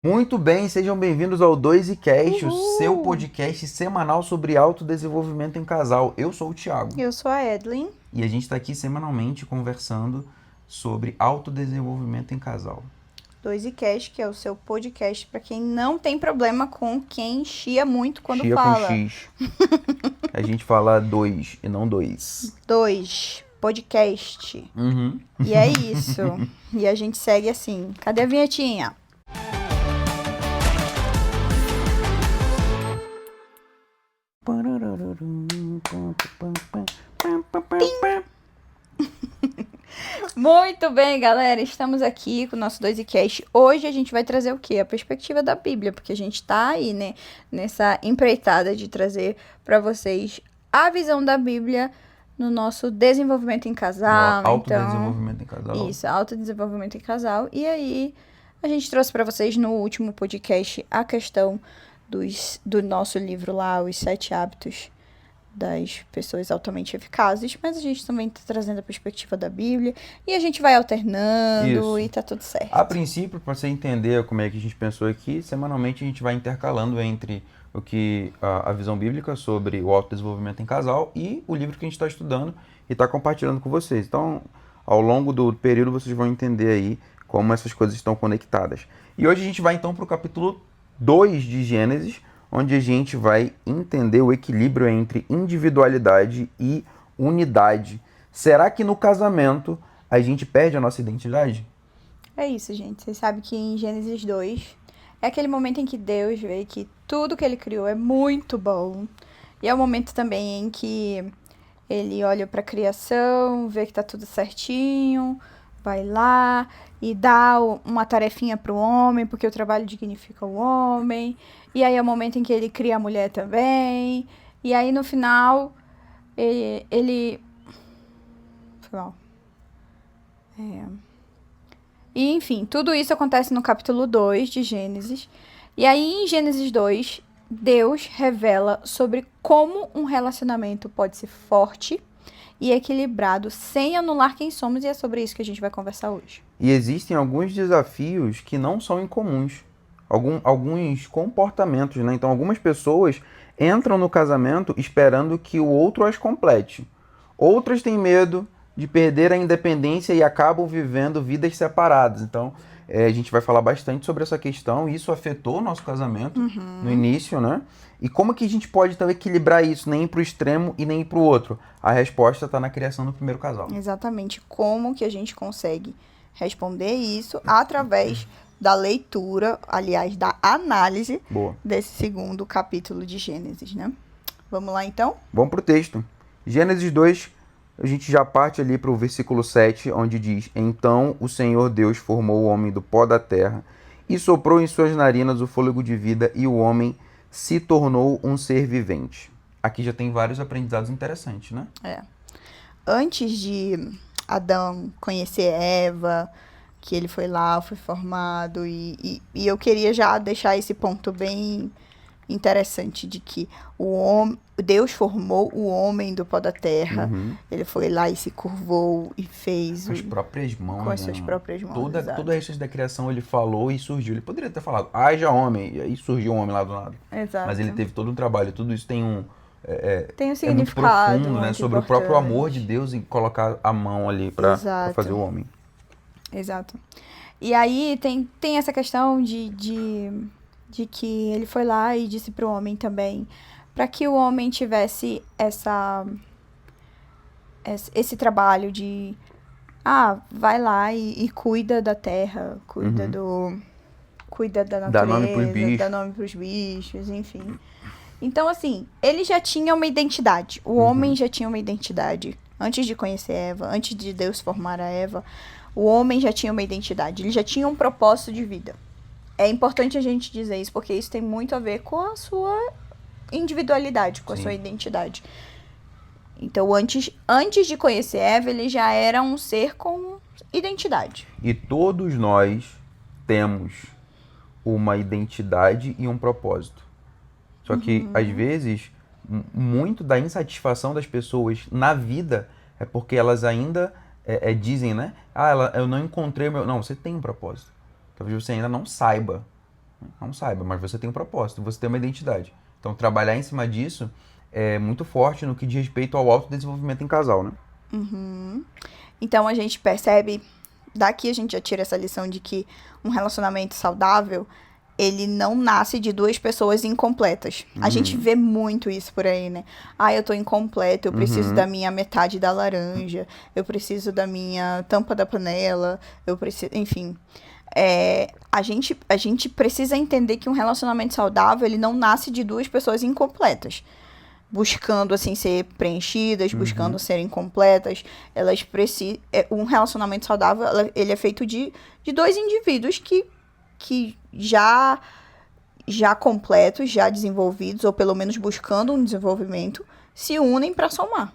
Muito bem, sejam bem-vindos ao 2iCast, o seu Uhul! podcast semanal sobre autodesenvolvimento em casal. Eu sou o Thiago Eu sou a Edlin. e a gente está aqui semanalmente conversando sobre autodesenvolvimento em casal. 2iCast, que é o seu podcast para quem não tem problema com quem chia muito quando Chia com fala. X. A gente fala dois e não dois. 2, podcast. Uhum. E é isso. E a gente segue assim. Cadê a vinhetinha? Muito bem, galera. Estamos aqui com o nosso 2iCast. Hoje a gente vai trazer o quê? A perspectiva da Bíblia, porque a gente tá aí, né, nessa empreitada de trazer para vocês a visão da Bíblia no nosso desenvolvimento em casal. Autodesenvolvimento em casal. Isso, autodesenvolvimento em casal. E aí, a gente trouxe para vocês no último podcast a questão do nosso livro lá, Os 7 Hábitos das Pessoas Altamente Eficazes, mas a gente também está trazendo a perspectiva da Bíblia e a gente vai alternando Isso. e tá tudo certo. A princípio, para você entender como é que a gente pensou aqui, semanalmente a gente vai intercalando entre o que a visão bíblica sobre o autodesenvolvimento em casal e o livro que a gente está estudando e está compartilhando com vocês. Então, ao longo do período, vocês vão entender aí como essas coisas estão conectadas. E hoje a gente vai então para o capítulo 2 de Gênesis, onde a gente vai entender o equilíbrio entre individualidade e unidade. Será que no casamento a gente perde a nossa identidade? É isso, gente. Vocês sabem que em Gênesis 2 é aquele momento em que Deus vê que tudo que ele criou é muito bom. E é o momento também em que ele olha para a criação, vê que tá tudo certinho, vai lá e dá uma tarefinha pro homem, porque o trabalho dignifica o homem. E aí é o momento em que ele cria a mulher também. E aí no final, ele. Foi mal. E enfim, tudo isso acontece no capítulo 2 de Gênesis. E aí em Gênesis 2, Deus revela sobre como um relacionamento pode ser forte e equilibrado sem anular quem somos, e é sobre isso que a gente vai conversar hoje. E existem alguns desafios que não são incomuns, alguns comportamentos, né? Então, algumas pessoas entram no casamento esperando que o outro as complete. Outras têm medo de perder a independência e acabam vivendo vidas separadas. Então, a gente vai falar bastante sobre essa questão. Isso afetou o nosso casamento no início, né? E como que a gente pode então equilibrar isso, nem ir para o extremo e nem ir para o outro? A resposta está na criação do primeiro casal. Exatamente como que a gente consegue responder isso através da leitura, aliás, da análise Boa. desse segundo capítulo de Gênesis, né? Vamos lá, então? Vamos para o texto. Gênesis 2, a gente já parte ali para o versículo 7, onde diz: Então o Senhor Deus formou o homem do pó da terra e soprou em suas narinas o fôlego de vida, e o homem se tornou um ser vivente. Aqui já tem vários aprendizados interessantes, né? Antes de Adão conhecer Eva, que ele foi lá, foi formado, e eu queria já deixar esse ponto bem interessante de que Deus formou o homem do pó da terra. Ele foi lá e se curvou e fez Com as próprias mãos. com as suas próprias mãos. Toda a restante da criação ele falou e surgiu. Ele poderia ter falado, haja homem, e aí surgiu um homem lá do nada. Exato. Mas ele teve todo um trabalho, tudo isso tem um... Tem um muito significado profundo, né? muito Sobre o próprio importante. amor de Deus em colocar a mão ali para Exato. fazer o homem. Exato. E aí tem essa questão de que ele foi lá e disse pro homem também, para que o homem tivesse esse trabalho de vai lá e cuida da terra, cuida cuida da natureza, Dá nome pros bichos. dá nome pros bichos, enfim. Então, assim, ele já tinha uma identidade. O homem já tinha uma identidade. Antes de conhecer Eva, antes de Deus formar a Eva, o homem já tinha uma identidade. Ele já tinha um propósito de vida. É importante a gente dizer isso, porque isso tem muito a ver com a sua individualidade, com a sua identidade. Então, antes de conhecer Eva, ele já era um ser com identidade. E todos nós temos uma identidade e um propósito. Só que, às vezes, muito da insatisfação das pessoas na vida é porque elas ainda dizem, né? Eu não encontrei o meu... Não, você tem um propósito. Talvez você ainda não saiba Não saiba, mas você tem um propósito, você tem uma identidade. Então, trabalhar em cima disso é muito forte no que diz respeito ao autodesenvolvimento em casal, né? Então a gente percebe, daqui a gente já tira essa lição de que um relacionamento saudável, ele não nasce de duas pessoas incompletas. A gente vê muito isso por aí, né? Ah, eu tô incompleta, eu preciso da minha metade da laranja, eu preciso da minha tampa da panela, eu preciso, enfim. A gente precisa entender que um relacionamento saudável, ele não nasce de duas pessoas incompletas. Buscando, assim, ser preenchidas, buscando serem completas. Elas precisam... Um relacionamento saudável, ele é feito de dois indivíduos que já completos, já desenvolvidos, ou pelo menos buscando um desenvolvimento, se unem para somar.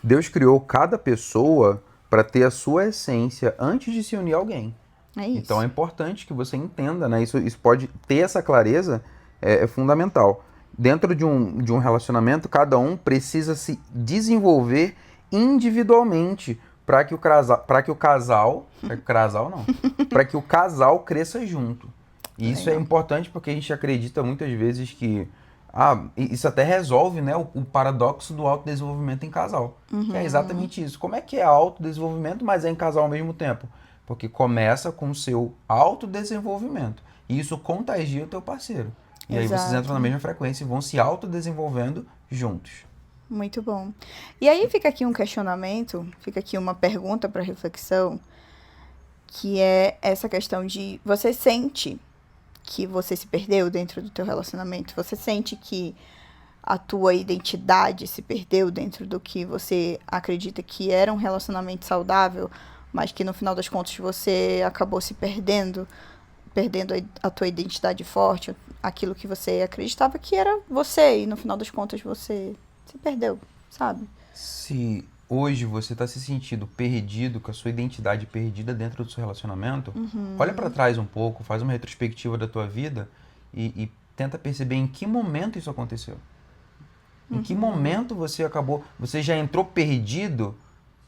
Deus criou cada pessoa para ter a sua essência antes de se unir a alguém. É isso. Então é importante que você entenda, né? Isso pode ter essa clareza, é fundamental. Dentro de um relacionamento, cada um precisa se desenvolver individualmente para que o casal cresça junto. E isso é importante porque a gente acredita muitas vezes que isso até resolve, né, o paradoxo do autodesenvolvimento em casal. Que é exatamente isso. Como é que é autodesenvolvimento, mas é em casal ao mesmo tempo? Porque começa com o seu autodesenvolvimento. E isso contagia o teu parceiro. E aí vocês entram na mesma frequência e vão se autodesenvolvendo juntos. Muito bom. E aí fica aqui um questionamento, fica aqui uma pergunta para reflexão, que é essa questão de você sente que você se perdeu dentro do teu relacionamento? Você sente que a tua identidade se perdeu dentro do que você acredita que era um relacionamento saudável, mas que no final das contas você acabou se perdendo a tua identidade forte, aquilo que você acreditava que era você, e no final das contas você se perdeu, sabe? Se hoje você está se sentindo perdido, com a sua identidade perdida dentro do seu relacionamento, olha para trás um pouco, faz uma retrospectiva da tua vida e tenta perceber em que momento isso aconteceu. Em que momento você já entrou perdido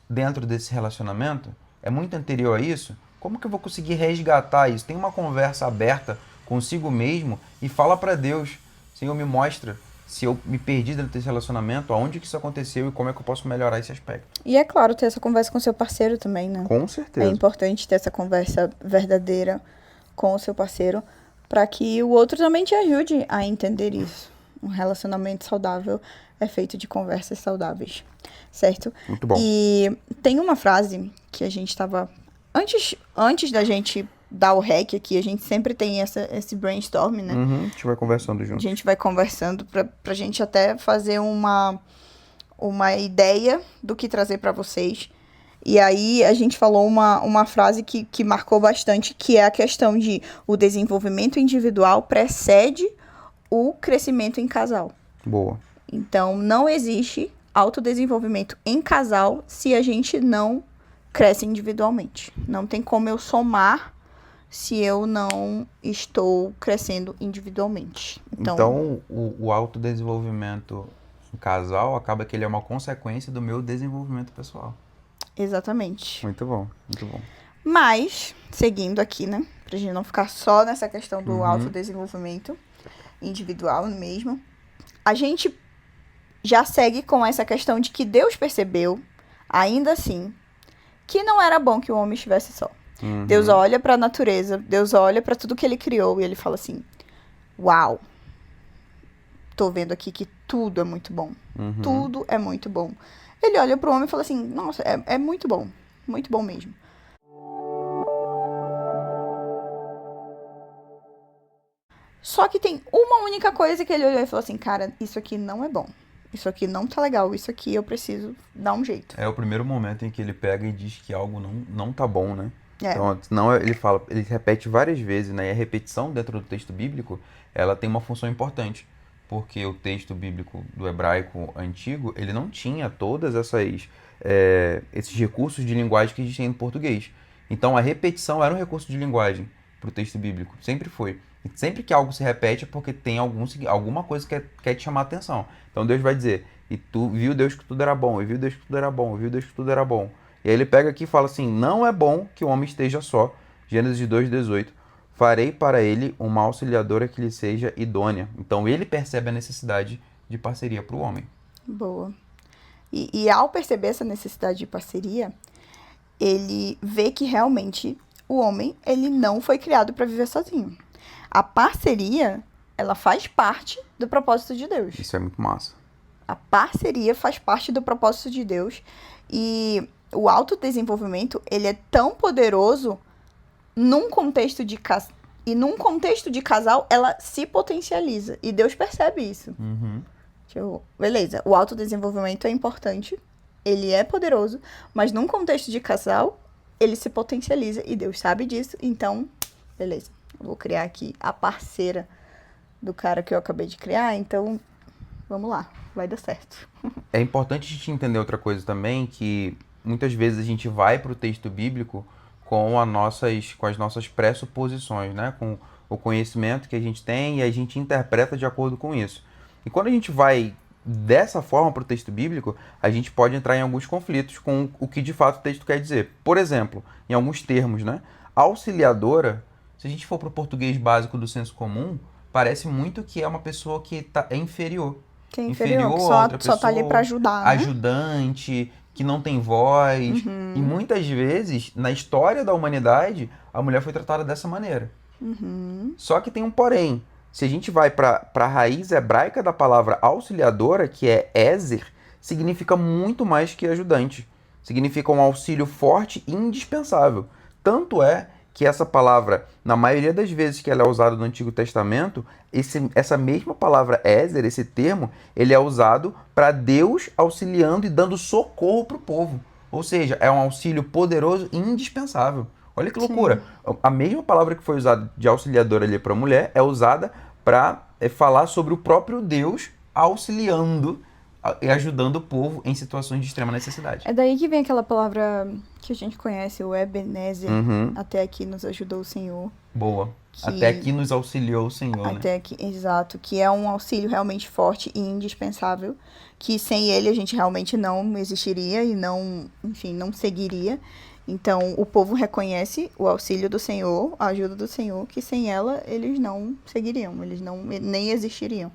dentro desse relacionamento? É muito anterior a isso? Como que eu vou conseguir resgatar isso? Tem uma conversa aberta consigo mesmo e fala para Deus: Senhor, me mostra se eu me perdi dentro desse relacionamento, aonde que isso aconteceu e como é que eu posso melhorar esse aspecto. E é claro, ter essa conversa com seu parceiro também, né? Com certeza. É importante ter essa conversa verdadeira com o seu parceiro para que o outro também te ajude a entender isso. Um relacionamento saudável é feito de conversas saudáveis, certo? Muito bom. E tem uma frase que a gente estava... Antes da gente dar o rec aqui, a gente sempre tem esse brainstorm, né? A gente vai conversando junto. A gente vai conversando pra gente até fazer uma ideia do que trazer pra vocês. E aí a gente falou uma frase que marcou bastante, que é a questão de o desenvolvimento individual precede o crescimento em casal. Boa. Então, não existe autodesenvolvimento em casal se a gente não cresce individualmente. Não tem como eu somar se eu não estou crescendo individualmente. Então o autodesenvolvimento em casal acaba que ele é uma consequência do meu desenvolvimento pessoal. Exatamente. Muito bom, muito bom. Mas, seguindo aqui, né? Pra gente não ficar só nessa questão do autodesenvolvimento individual mesmo. A gente já segue com essa questão de que Deus percebeu, ainda assim, que não era bom que o homem estivesse só. Deus olha para a natureza, Deus olha para tudo que ele criou e ele fala assim: uau, tô vendo aqui que tudo é muito bom. Tudo é muito bom. Ele olha pro homem e fala assim: nossa, é muito bom mesmo. Só que tem uma única coisa que ele olhou e falou assim: cara, isso aqui não é bom. Isso aqui não tá legal, isso aqui eu preciso dar um jeito. É o primeiro momento em que ele pega e diz que algo não tá bom, né? É. Então, não, ele repete várias vezes, né? E a repetição dentro do texto bíblico, ela tem uma função importante. Porque o texto bíblico do hebraico antigo, ele não tinha todas esses recursos de linguagem que a gente tem no português. Então, a repetição era um recurso de linguagem para o texto bíblico. Sempre foi. E sempre que algo se repete é porque tem alguma coisa que quer te chamar a atenção. Então Deus vai dizer: e tu viu Deus que tudo era bom, e viu Deus que tudo era bom, e viu Deus que tudo era bom. E aí ele pega aqui e fala assim: não é bom que o homem esteja só. Gênesis 2:18. farei para ele uma auxiliadora que lhe seja idônea. Então ele percebe a necessidade de parceria para o homem. Boa. E ao perceber essa necessidade de parceria, ele vê que realmente o homem, ele não foi criado para viver sozinho. A parceria, ela faz parte do propósito de Deus. Isso é muito massa. A parceria faz parte do propósito de Deus. E o autodesenvolvimento, ele é tão poderoso num contexto de num contexto de casal, ela se potencializa. E Deus percebe isso. Beleza, o autodesenvolvimento é importante, ele é poderoso, mas num contexto de casal, ele se potencializa e Deus sabe disso, então, beleza. Eu vou criar aqui a parceira do cara que eu acabei de criar, então, vamos lá, vai dar certo. É importante a gente entender outra coisa também, que muitas vezes a gente vai para o texto bíblico com as nossas pressuposições, né? Com o conhecimento que a gente tem e a gente interpreta de acordo com isso. E quando a gente vai dessa forma para o texto bíblico, a gente pode entrar em alguns conflitos com o que de fato o texto quer dizer. Por exemplo, em alguns termos, né? Auxiliadora, se a gente for para o português básico do senso comum, parece muito que é uma pessoa que é inferior. Que é inferior, que a outra só tá ali para ajudar, né? Ajudante, que não tem voz. E muitas vezes, na história da humanidade, a mulher foi tratada dessa maneira. Só que tem um porém. Se a gente vai para a raiz hebraica da palavra auxiliadora, que é ezer, significa muito mais que ajudante. Significa um auxílio forte e indispensável. Tanto é que essa palavra, na maioria das vezes que ela é usada no Antigo Testamento, essa mesma palavra ezer, esse termo, ele é usado para Deus auxiliando e dando socorro para o povo. Ou seja, é um auxílio poderoso e indispensável. Olha que loucura. Sim. A mesma palavra que foi usada de auxiliadora ali para a mulher é usada para falar sobre o próprio Deus auxiliando e ajudando o povo em situações de extrema necessidade. É daí que vem aquela palavra que a gente conhece, o Ebenezer. Até aqui nos ajudou o Senhor. Boa. Até aqui nos auxiliou o Senhor, até né? Aqui, exato. Que é um auxílio realmente forte e indispensável. Que sem ele a gente realmente não existiria e não, enfim, não seguiria. Então, o povo reconhece o auxílio do Senhor, a ajuda do Senhor, que sem ela eles não seguiriam, eles nem existiriam.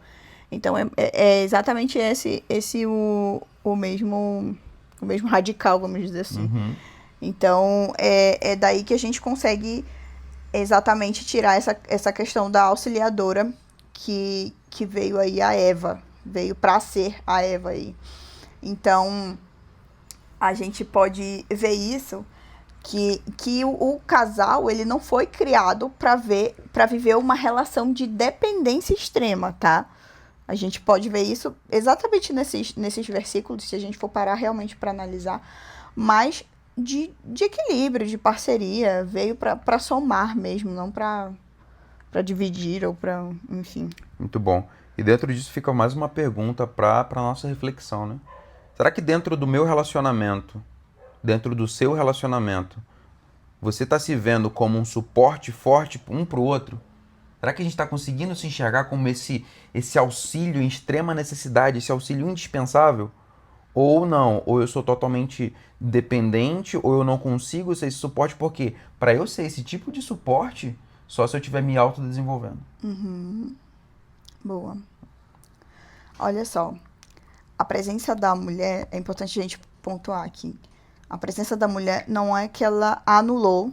Então, é exatamente esse o mesmo radical, vamos dizer assim. Então, é daí que a gente consegue exatamente tirar essa questão da auxiliadora que veio aí a Eva, veio para ser a Eva aí. Então, a gente pode ver isso, que o casal, ele não foi criado para viver uma relação de dependência extrema, tá? A gente pode ver isso exatamente nesses versículos, se a gente for parar realmente para analisar, mas de equilíbrio, de parceria, veio para somar mesmo, não para dividir ou para, enfim. Muito bom. E dentro disso fica mais uma pergunta para a nossa reflexão, né? Será que dentro do meu relacionamento, dentro do seu relacionamento, você está se vendo como um suporte forte um para o outro? Será que a gente está conseguindo se enxergar como esse auxílio em extrema necessidade, esse auxílio indispensável? Ou não? Ou eu sou totalmente dependente, ou eu não consigo ser esse suporte? Porque para eu ser esse tipo de suporte, só se eu estiver me autodesenvolvendo. Boa. Olha só. A presença da mulher, é importante a gente pontuar aqui. A presença da mulher não é que ela anulou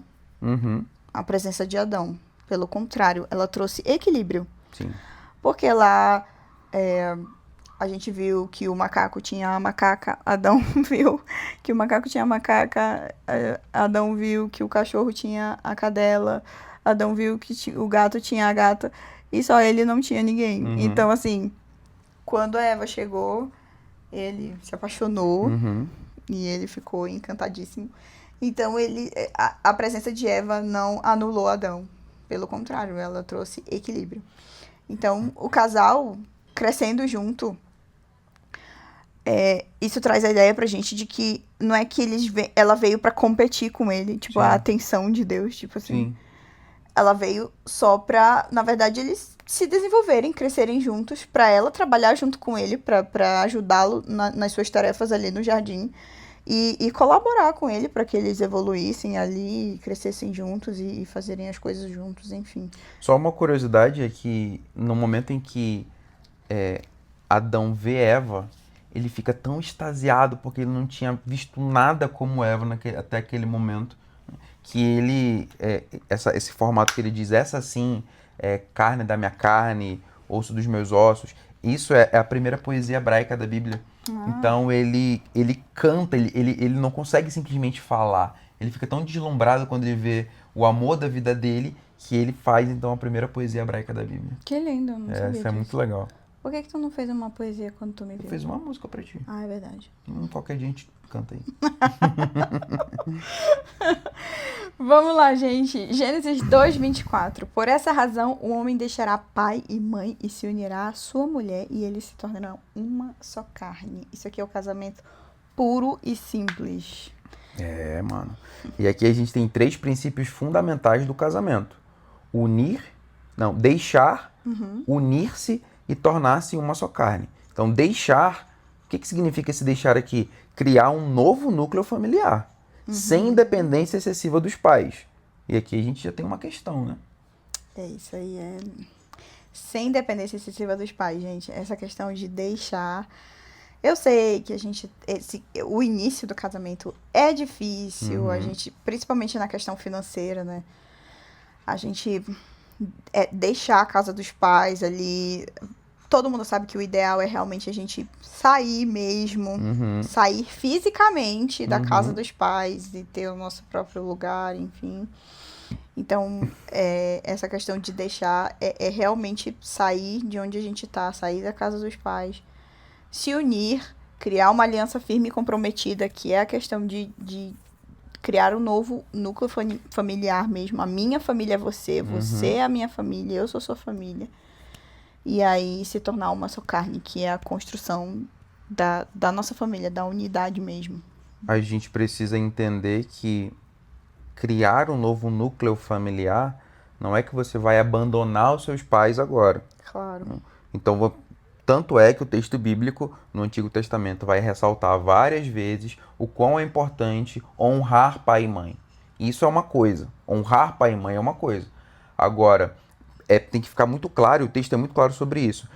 a presença de Adão. Pelo contrário, ela trouxe equilíbrio. Sim. Porque lá a gente viu que o macaco tinha a macaca, Adão viu que o macaco tinha a macaca, Adão viu que o cachorro tinha a cadela, Adão viu que o gato tinha a gata, e só ele não tinha ninguém. Então, assim, quando a Eva chegou, ele se apaixonou e ele ficou encantadíssimo. Então, a presença de Eva não anulou Adão. Pelo contrário, ela trouxe equilíbrio. Então, o casal crescendo junto, isso traz a ideia pra gente de que não é que ela veio pra competir com ele, tipo, a atenção de Deus, tipo assim. Sim. Ela veio só pra, na verdade, eles se desenvolverem, crescerem juntos, pra ela trabalhar junto com ele, pra ajudá-lo nas suas tarefas ali no jardim. e colaborar com ele para que eles evoluíssem ali, crescessem juntos e fazerem as coisas juntos, enfim. Só uma curiosidade é que no momento em que Adão vê Eva, ele fica tão extasiado porque ele não tinha visto nada como Eva até aquele momento, que ele, esse formato que ele diz, essa sim é carne da minha carne, osso dos meus ossos, isso é a primeira poesia hebraica da Bíblia. Então ele canta, ele não consegue simplesmente falar. Ele fica tão deslumbrado quando ele vê o amor da vida dele, que ele faz então a primeira poesia hebraica da Bíblia. Que lindo, não sabia Essa é disso. muito legal. Por que tu não fez uma poesia quando tu me Eu viu? fiz uma música pra ti. Ah, é verdade. Qualquer dia a gente canta aí. Vamos lá, gente. Gênesis 2:24. Por essa razão, o homem deixará pai e mãe e se unirá à sua mulher e eles se tornarão uma só carne. Isso aqui é o casamento puro e simples. Mano. E aqui a gente tem 3 princípios fundamentais do casamento. Deixar, unir-se e tornar-se uma só carne. Então, deixar, o que significa esse deixar aqui? Criar um novo núcleo familiar, sem independência excessiva dos pais. E aqui a gente já tem uma questão, né? Isso aí. Sem dependência excessiva dos pais, gente. Essa questão de deixar. Eu sei que o início do casamento é difícil, a gente, principalmente na questão financeira, né? A gente deixar a casa dos pais ali. Todo mundo sabe que o ideal é realmente a gente sair mesmo, sair fisicamente da casa dos pais e ter o nosso próprio lugar, enfim. Então, essa questão de deixar é realmente sair de onde a gente tá, sair da casa dos pais, se unir, criar uma aliança firme e comprometida, que é a questão de criar um novo núcleo familiar mesmo. A minha família é você, você é a minha família, eu sou sua família. E aí se tornar uma só carne, que é a construção da nossa família, da unidade mesmo. A gente precisa entender que criar um novo núcleo familiar não é que você vai abandonar os seus pais agora. Claro. Então, tanto é que o texto bíblico no Antigo Testamento vai ressaltar várias vezes o quão é importante honrar pai e mãe. Isso é uma coisa. Honrar pai e mãe é uma coisa. Agora, tem que ficar muito claro, e o texto é muito claro sobre isso.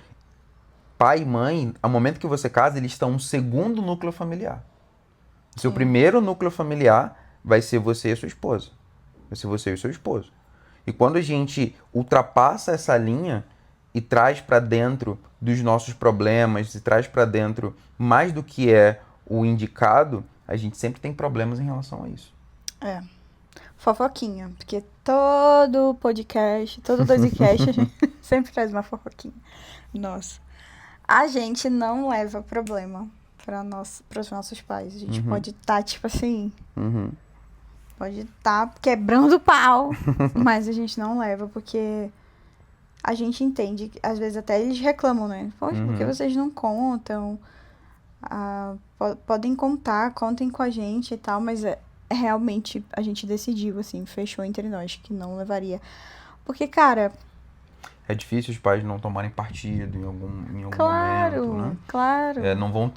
Pai e mãe, ao momento que você casa, eles estão um segundo núcleo familiar. O seu primeiro núcleo familiar vai ser você e a sua esposa. Vai ser você e o seu esposo. E quando a gente ultrapassa essa linha e traz para dentro dos nossos problemas, e traz para dentro mais do que é o indicado, a gente sempre tem problemas em relação a isso. Fofoquinha, porque todo podcast, todo dosecast, a gente sempre traz uma fofoquinha. Nossa, a gente não leva problema para os nossos pais. A gente pode estar, tipo assim, pode estar quebrando o pau, mas a gente não leva, porque a gente entende, às vezes até eles reclamam, né? Poxa, por que vocês não contam? Podem contar, contem com a gente e tal, mas realmente a gente decidiu, assim, fechou entre nós que não levaria. Porque, cara... É difícil os pais não tomarem partido em algum Claro, momento, né? claro. Não vão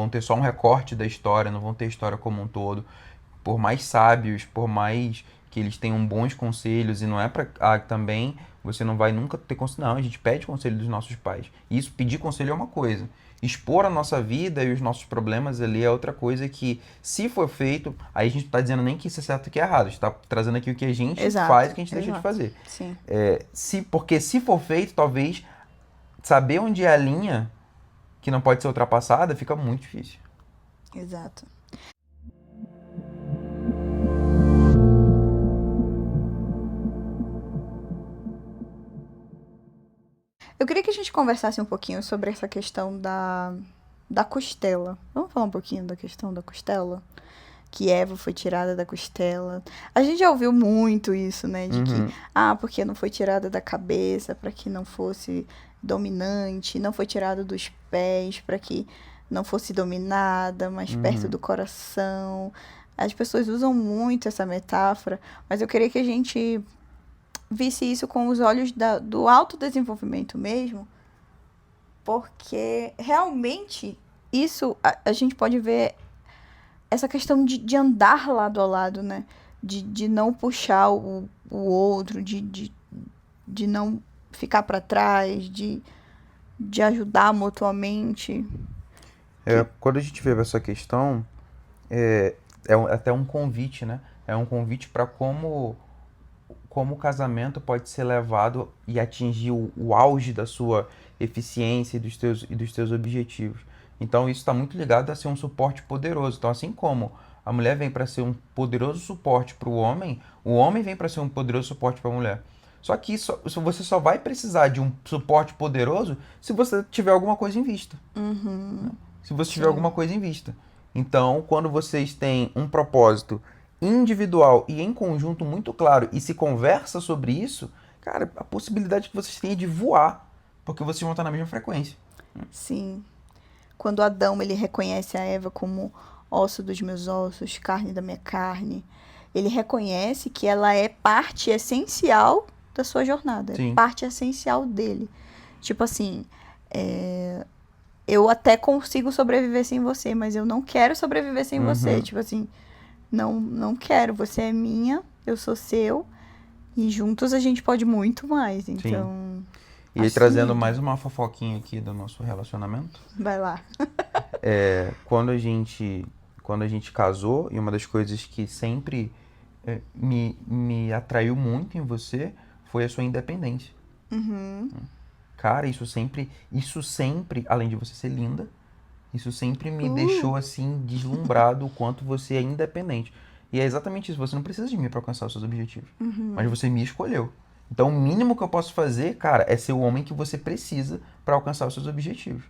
ter só um recorte da história, não vão ter a história como um todo. Por mais sábios, por mais que eles tenham bons conselhos, e não é para também você não vai nunca ter conselho. Não, a gente pede conselho dos nossos pais. E isso, pedir conselho é uma coisa. Expor a nossa vida e os nossos problemas ali é outra coisa que, se for feito, aí a gente não está dizendo nem que isso é certo e que é errado. A gente está trazendo aqui o que a gente faz e o que a gente deixa de fazer. Sim. Porque se for feito, talvez saber onde é a linha que não pode ser ultrapassada fica muito difícil. Exato. Eu queria que a gente conversasse um pouquinho sobre essa questão da costela. Vamos falar um pouquinho da questão da costela? Que Eva foi tirada da costela. A gente já ouviu muito isso, né? De que, porque não foi tirada da cabeça, para que não fosse dominante, não foi tirada dos pés, para que não fosse dominada, mas perto do coração. As pessoas usam muito essa metáfora, mas eu queria que a gente visse isso com os olhos do autodesenvolvimento mesmo, porque realmente isso a gente pode ver essa questão de andar lado a lado, né? De não puxar o outro, de não ficar para trás, de ajudar mutuamente. Quando a gente vê essa questão, até um convite, né? É um convite para como o casamento pode ser levado e atingir o auge da sua eficiência e dos teus objetivos. Então, isso está muito ligado a ser um suporte poderoso. Então, assim como a mulher vem para ser um poderoso suporte para o homem vem para ser um poderoso suporte para a mulher. Só que você só vai precisar de um suporte poderoso se você tiver alguma coisa em vista. Se você tiver alguma coisa em vista. Então, quando vocês têm um propósito individual e em conjunto muito claro e se conversa sobre isso, cara, a possibilidade que vocês têm é de voar, porque vocês vão estar na mesma frequência. Sim. Quando Adão ele reconhece a Eva como osso dos meus ossos, carne da minha carne, ele reconhece que ela é parte essencial da sua jornada, Sim. parte essencial dele. Tipo assim, eu até consigo sobreviver sem você, mas eu não quero sobreviver sem você. Tipo assim, não quero. Você é minha, eu sou seu, e juntos a gente pode muito mais. Então. E aí, assim, trazendo mais uma fofoquinha aqui do nosso relacionamento. Vai lá. Quando a gente casou, e uma das coisas que sempre me atraiu muito em você foi a sua independência. Cara, isso sempre, além de você ser linda, isso sempre me deixou assim deslumbrado o quanto você é independente. E é exatamente isso, você não precisa de mim para alcançar os seus objetivos, mas você me escolheu. Então o mínimo que eu posso fazer, cara, é ser o homem que você precisa para alcançar os seus objetivos.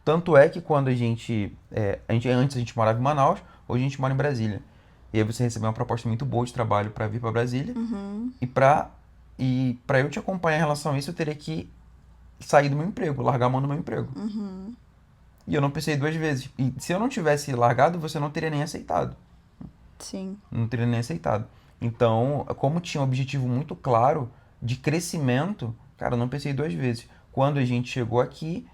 Tanto é que quando antes a gente morava em Manaus, hoje a gente mora em Brasília. E aí você recebeu uma proposta muito boa de trabalho para vir para Brasília. E para eu te acompanhar em relação a isso, eu teria que sair do meu emprego, largar a mão do meu emprego. E eu não pensei duas vezes. E se eu não tivesse largado, você não teria nem aceitado. Sim. Não teria nem aceitado. Então, como tinha um objetivo muito claro de crescimento, cara, eu não pensei duas vezes. Quando a gente chegou aqui,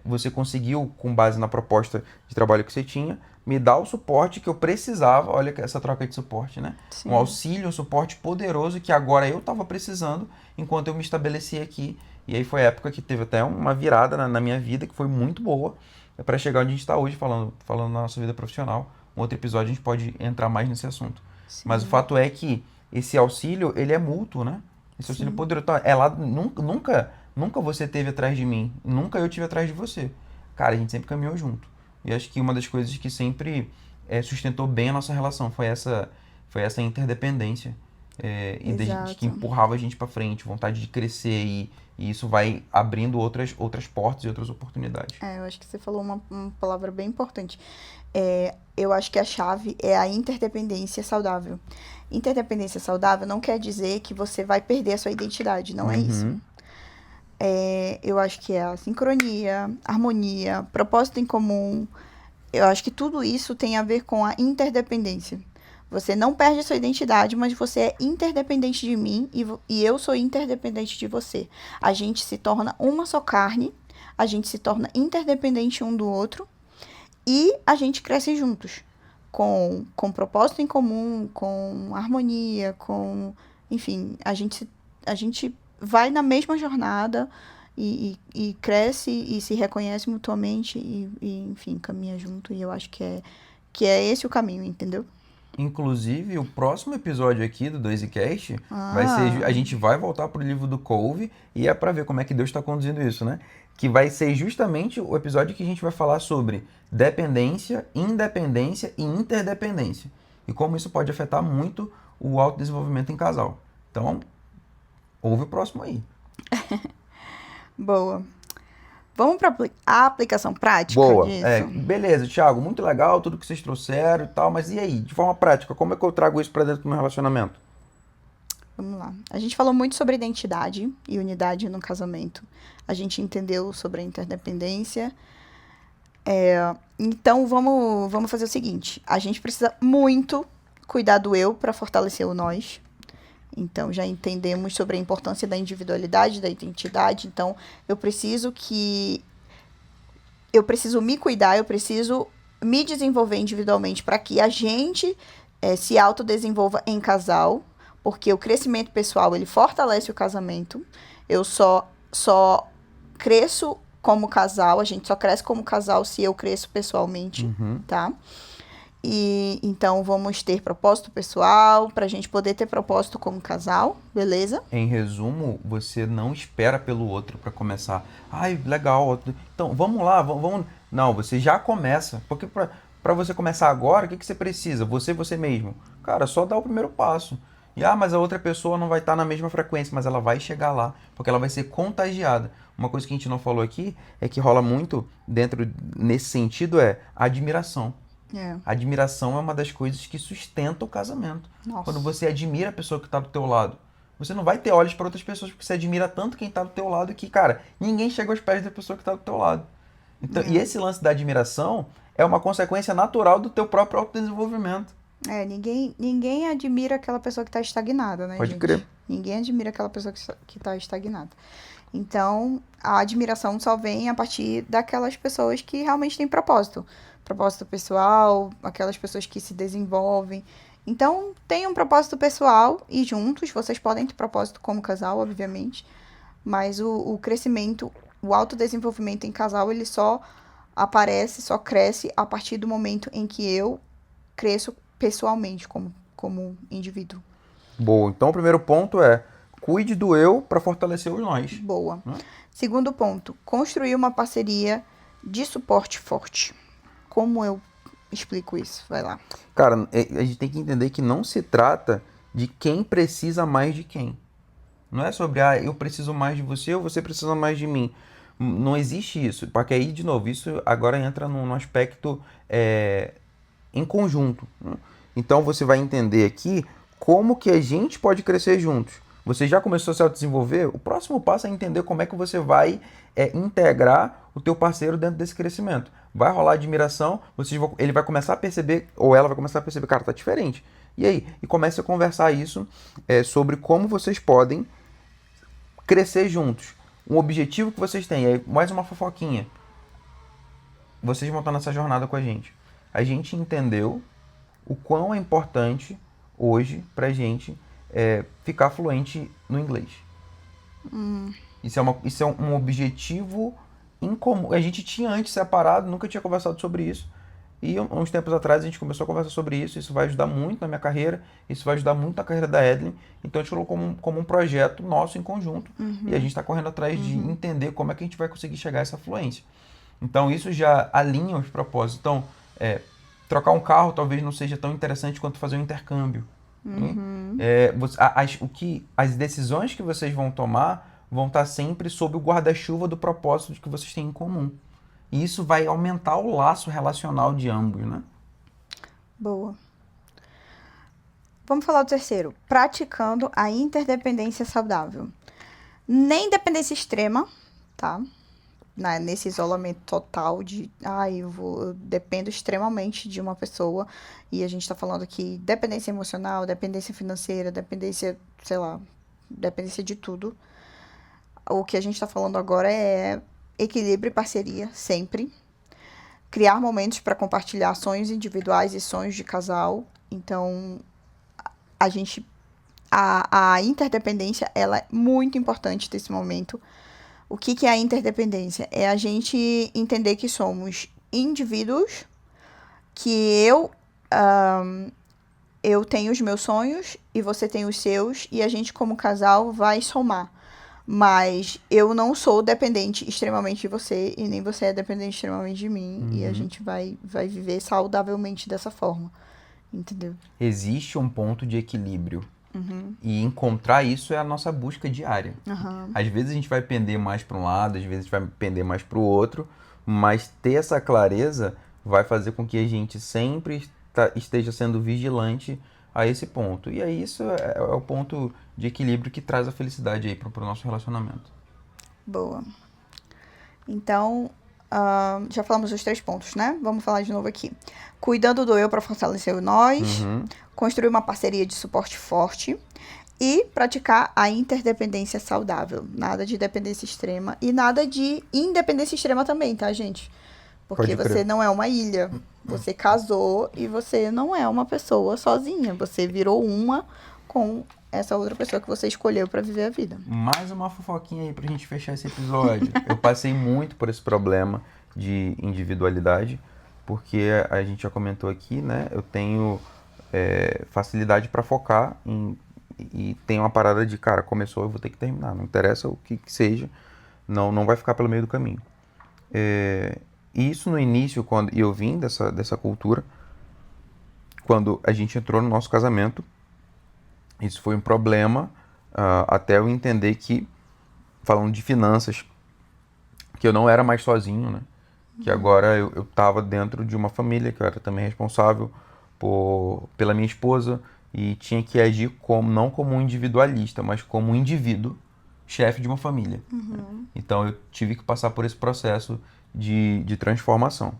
você conseguiu, com base na proposta de trabalho que você tinha, me dar o suporte que eu precisava. Olha essa troca de suporte, né? Sim. Um auxílio, um suporte poderoso que agora eu estava precisando enquanto eu me estabeleci aqui. E aí foi a época que teve até uma virada na minha vida que foi muito boa para chegar onde a gente está hoje, falando na nossa vida profissional. Um outro episódio a gente pode entrar mais nesse assunto. Sim. Mas o fato é que esse auxílio, ele é mútuo, né? Esse auxílio poderoso. Nunca você teve atrás de mim, nunca eu tive atrás de você. Cara, a gente sempre caminhou junto. E acho que uma das coisas que sempre sustentou bem a nossa relação foi essa interdependência. Que empurrava a gente para frente, vontade de crescer e isso vai abrindo outras portas e outras oportunidades. Eu acho que você falou uma palavra bem importante. Eu acho que a chave é a interdependência saudável. Interdependência saudável não quer dizer que você vai perder a sua identidade, não é isso. Eu acho que é a sincronia, harmonia, propósito em comum. Eu acho que tudo isso tem a ver com a interdependência. Você não perde a sua identidade, mas você é interdependente de mim e eu sou interdependente de você. A gente se torna uma só carne, a gente se torna interdependente um do outro e a gente cresce juntos, com propósito em comum, com harmonia, enfim, a gente vai na mesma jornada e cresce e se reconhece mutuamente e enfim, caminha junto. E eu acho que é esse o caminho, entendeu? Inclusive, o próximo episódio aqui do 2icast vai ser... A gente vai voltar pro livro do Cove e é para ver como é que Deus está conduzindo isso, né? Que vai ser justamente o episódio que a gente vai falar sobre dependência, independência e interdependência. E como isso pode afetar muito o autodesenvolvimento em casal. Então, ouve o próximo aí. Boa. Vamos para a aplicação prática disso? Beleza, Thiago, muito legal tudo que vocês trouxeram e tal, mas e aí, de forma prática, como é que eu trago isso para dentro do meu relacionamento? Vamos lá. A gente falou muito sobre identidade e unidade no casamento. A gente entendeu sobre a interdependência. Então, vamos fazer o seguinte. A gente precisa muito cuidar do eu para fortalecer o nós. Então, já entendemos sobre a importância da individualidade, da identidade. Então, eu preciso me cuidar, eu preciso me desenvolver individualmente para que a gente se autodesenvolva em casal, porque o crescimento pessoal, ele fortalece o casamento. Eu só cresço como casal, a gente só cresce como casal se eu cresço pessoalmente, tá? E então vamos ter propósito pessoal, pra gente poder ter propósito como casal, beleza? Em resumo, você não espera pelo outro para começar. Ai, legal. Então, vamos lá, vamos. Não, você já começa. Porque para você começar agora, o que você precisa? Você mesmo. Cara, só dá o primeiro passo. E mas a outra pessoa não vai estar na mesma frequência, mas ela vai chegar lá, porque ela vai ser contagiada. Uma coisa que a gente não falou aqui é que rola muito dentro nesse sentido é a admiração. A admiração é uma das coisas que sustenta o casamento. Nossa. Quando você admira a pessoa que está do teu lado, você não vai ter olhos para outras pessoas, porque você admira tanto quem está do teu lado que, cara, ninguém chega aos pés da pessoa que está do teu lado. Então, e esse lance da admiração é uma consequência natural do teu próprio autodesenvolvimento. Ninguém admira aquela pessoa que está estagnada, né, Pode gente? crer. Ninguém admira aquela pessoa que está estagnada. Então, a admiração só vem a partir daquelas pessoas que realmente têm propósito. Propósito pessoal, aquelas pessoas que se desenvolvem. Então, tenham um propósito pessoal e juntos, vocês podem ter propósito como casal, obviamente, mas o crescimento, o autodesenvolvimento em casal, ele só aparece, só cresce a partir do momento em que eu cresço pessoalmente como indivíduo. Boa. Então, o primeiro ponto é cuide do eu para fortalecer os nós. Boa. Segundo ponto, construir uma parceria de suporte forte. Como eu explico isso? Vai lá. Cara, a gente tem que entender que não se trata de quem precisa mais de quem. Não é sobre, eu preciso mais de você ou você precisa mais de mim. Não existe isso. Porque aí, de novo, isso agora entra num aspecto em conjunto. Né? Então, você vai entender aqui como que a gente pode crescer juntos. Você já começou a se autodesenvolver? O próximo passo é entender como é que você vai integrar o teu parceiro dentro desse crescimento. Vai rolar admiração, ele vai começar a perceber, ou ela vai começar a perceber, cara, tá diferente. E aí? E comece a conversar isso sobre como vocês podem crescer juntos. Um objetivo que vocês têm. Aí, mais uma fofoquinha. Vocês vão estar nessa jornada com a gente. A gente entendeu o quão é importante hoje pra gente ficar fluente no inglês. Isso é um objetivo incomum. A gente tinha antes separado, nunca tinha conversado sobre isso. E uns tempos atrás a gente começou a conversar sobre isso. Isso vai ajudar muito na minha carreira. Isso vai ajudar muito na carreira da Edlin. Então a gente colocou como um projeto nosso em conjunto. E a gente está correndo atrás de entender como é que a gente vai conseguir chegar a essa fluência. Então isso já alinha os propósitos. Então, trocar um carro talvez não seja tão interessante quanto fazer um intercâmbio. As decisões que vocês vão tomar vão estar sempre sob o guarda-chuva do propósito que vocês têm em comum. E isso vai aumentar o laço relacional de ambos, né? Boa. Vamos falar do terceiro. Praticando a interdependência saudável. Nem dependência extrema, tá? Nesse isolamento total de, eu dependo extremamente de uma pessoa. E a gente tá falando aqui dependência emocional, dependência financeira, dependência, sei lá, dependência de tudo. O que a gente tá falando agora é equilíbrio e parceria, sempre. Criar momentos para compartilhar sonhos individuais e sonhos de casal. Então, a interdependência, ela é muito importante nesse momento. O que é a interdependência? É a gente entender que somos indivíduos, que eu tenho os meus sonhos e você tem os seus, e a gente, como casal, vai somar. Mas eu não sou dependente extremamente de você e nem você é dependente extremamente de mim. E a gente vai viver saudavelmente dessa forma. Entendeu? Existe um ponto de equilíbrio. E encontrar isso é a nossa busca diária. Às vezes a gente vai pender mais para um lado, às vezes a gente vai pender mais para o outro. Mas ter essa clareza vai fazer com que a gente sempre esteja sendo vigilante a esse ponto. E aí isso é o ponto de equilíbrio que traz a felicidade aí para o nosso relacionamento. Boa. Então, já falamos os 3 pontos, né? Vamos falar de novo aqui. Cuidando do eu para fortalecer o nós. Construir uma parceria de suporte forte. E praticar a interdependência saudável. Nada de dependência extrema. E nada de independência extrema também, tá, gente? Porque Pode crer. você não é uma ilha. Você casou e você não é uma pessoa sozinha. Você virou uma com essa outra pessoa que você escolheu pra viver a vida. Mais uma fofoquinha aí pra gente fechar esse episódio. Eu passei muito por esse problema de individualidade, porque a gente já comentou aqui, né? Eu tenho facilidade pra focar e tem uma parada de, cara, começou, eu vou ter que terminar. Não interessa o que seja, não vai ficar pelo meio do caminho. E isso no início, quando eu vim dessa cultura, quando a gente entrou no nosso casamento, isso foi um problema, até eu entender que, falando de finanças, que eu não era mais sozinho, né? Que agora eu estava dentro de uma família, que eu era também responsável pela minha esposa e tinha que agir não como um individualista, mas como um indivíduo, chefe de uma família. Então eu tive que passar por esse processo de transformação.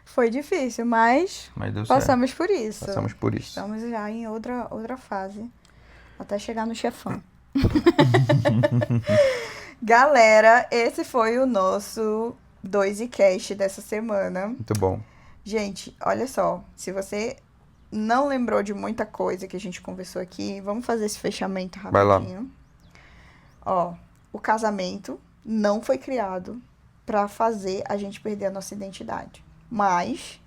Foi difícil, mas Mas deu certo. passamos por isso. Passamos por isso. Estamos já em outra fase. Até chegar no chefão. Galera, esse foi o nosso 2ecast dessa semana. Muito bom. Gente, olha só. Se você não lembrou de muita coisa que a gente conversou aqui, vamos fazer esse fechamento Vai lá. rapidinho. Ó, o casamento não foi criado pra fazer a gente perder a nossa identidade, mas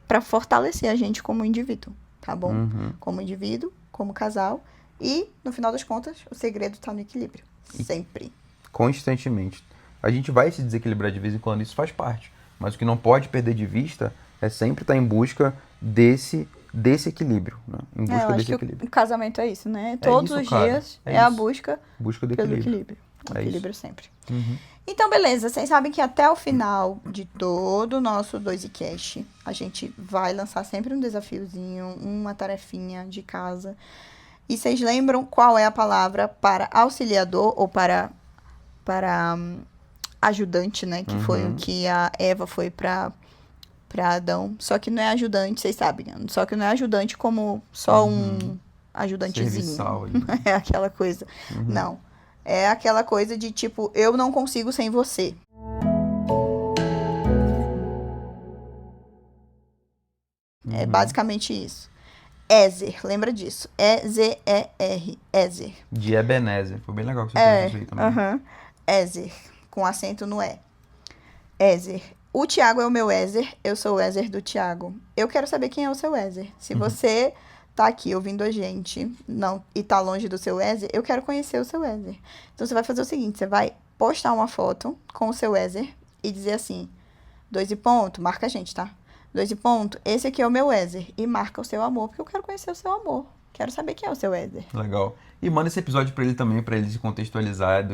pra fortalecer a gente como indivíduo, tá bom? Uhum. Como indivíduo, como casal. E, no final das contas, o segredo tá no equilíbrio. Sempre. Constantemente. A gente vai se desequilibrar de vez em quando, isso faz parte. Mas o que não pode perder de vista é sempre estar em busca desse equilíbrio, né? Em Eu busca acho desse que equilíbrio. o casamento é isso, né? Todos isso, os cara. dias É a isso. busca Busca do pelo equilíbrio. equilíbrio. O É isso. equilíbrio sempre. Uhum. Então, beleza. Vocês sabem que até o final de todo o nosso 2ecast, a gente vai lançar sempre um desafiozinho, uma tarefinha de casa. E vocês lembram qual é a palavra para auxiliador ou para ajudante, né? Que foi o que a Eva foi para Adão. Só que não é ajudante, vocês sabem. Só que não é ajudante como só um ajudantezinho. Serviçal ali. É aquela coisa. Não. É aquela coisa de tipo, eu não consigo sem você. É basicamente isso. Ézer, lembra disso? E-Z-E-R. Ézer. De Ebenezer. Foi bem legal que você fez isso aí também. Aham. Ézer, com acento no E. Ézer. O Tiago é o meu Ézer, eu sou o Ézer do Tiago. Eu quero saber quem é o seu Ézer. Se você tá aqui ouvindo a gente e tá longe do seu Ézer, eu quero conhecer o seu Ézer. Então você vai fazer o seguinte, você vai postar uma foto com o seu Ézer e dizer assim, 2 e ponto, marca a gente, tá? 2 e ponto, esse aqui é o meu Ézer. E marca o seu amor, porque eu quero conhecer o seu amor. Quero saber quem é o seu Ézer. Legal. E manda esse episódio pra ele também, pra ele se contextualizar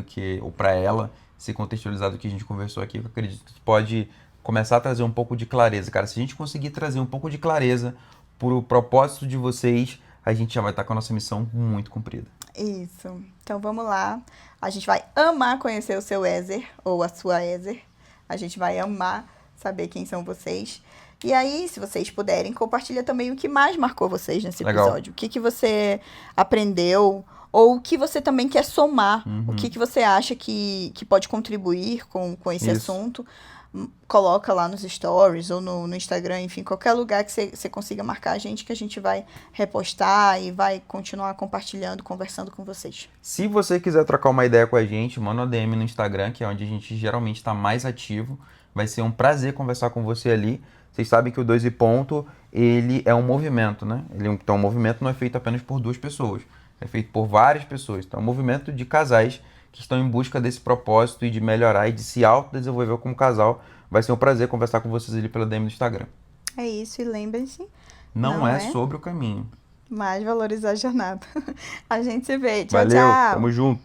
ou pra ela se contextualizar do que a gente conversou aqui, que eu acredito que pode começar a trazer um pouco de clareza. Cara, se a gente conseguir trazer um pouco de clareza pro propósito de vocês, a gente já vai estar com a nossa missão muito cumprida. Isso. Então vamos lá. A gente vai amar conhecer o seu Ézer, ou a sua Ézer. A gente vai amar saber quem são vocês. E aí, se vocês puderem, compartilha também o que mais marcou vocês nesse Legal. episódio. O que você aprendeu, ou o que você também quer somar. O que você acha que pode contribuir com esse Isso. assunto. Coloca lá nos stories ou no Instagram, enfim, qualquer lugar que você consiga marcar a gente, que a gente vai repostar e vai continuar compartilhando, conversando com vocês. Se você quiser trocar uma ideia com a gente, manda uma DM no Instagram, que é onde a gente geralmente está mais ativo. Vai ser um prazer conversar com você ali. Vocês sabem que o 2 e ponto, ele é um movimento, né? Então, o movimento não é feito apenas por 2 pessoas. É feito por várias pessoas. Então, é um movimento de casais que estão em busca desse propósito e de melhorar e de se autodesenvolver como casal. Vai ser um prazer conversar com vocês ali pela DM do Instagram. É isso, e lembrem-se, Não é sobre o caminho. mas valorizar a jornada. A gente se vê. Tchau, Valeu, tchau. tamo junto.